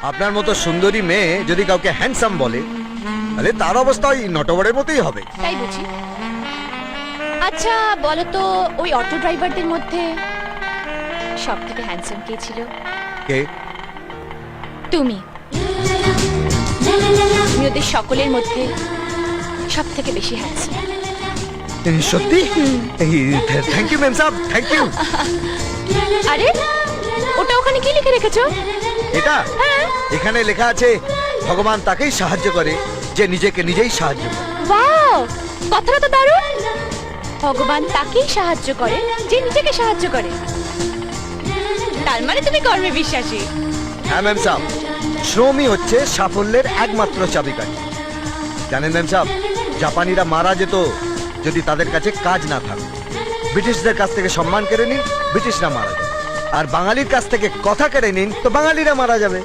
আপনার মতো সুন্দরী মেয়ে যদি কাউকে হ্যান্ডসাম বলে তাহলে তার অবস্থা ওই নটবরের মতোই হবে। তাই বুঝি। আচ্ছা বলো তো, ওই অটো ড্রাইভারদের মধ্যে সব থেকে হ্যান্ডসাম কে ছিল? কে? তুমি। তুমি ওদের সকলের মধ্যে সব থেকে বেশি হ্যান্ডসাম। সত্যি? থ্যাংক ইউ ম্যাম সাহেব, থ্যাংক ইউ। আরে ওটা ওখানে কি লিখে রেখেছো? এটা হ্যাঁ। এখানে লেখা আছে, ভগবান তাকেই সাহায্য করে যে নিজেকে নিজেই সাহায্য করে। ওয়াও, কথাটা তো দারুণ। ভগবান তাকেই সাহায্য করে যে নিজেকে সাহায্য করে। তার মানে তুমি কর্মে বিশ্বাসী। হ্যাঁ ম্যাম সাহেব, শ্রমই হচ্ছে সাফল্যের একমাত্র চাবিকাঠি। জানেন ম্যাম সাহেব, জাপানিরা মারা যেত যদি তাদের কাছে কাজ না থাকতো। ব্রিটিশদের কাছ থেকে সম্মান কেড়ে নিন, ব্রিটিশরা মারা যাবে। আর বাঙালির কাছ থেকে কথা কেড়ে নিন, তো বাঙালিরা মারা যাবে।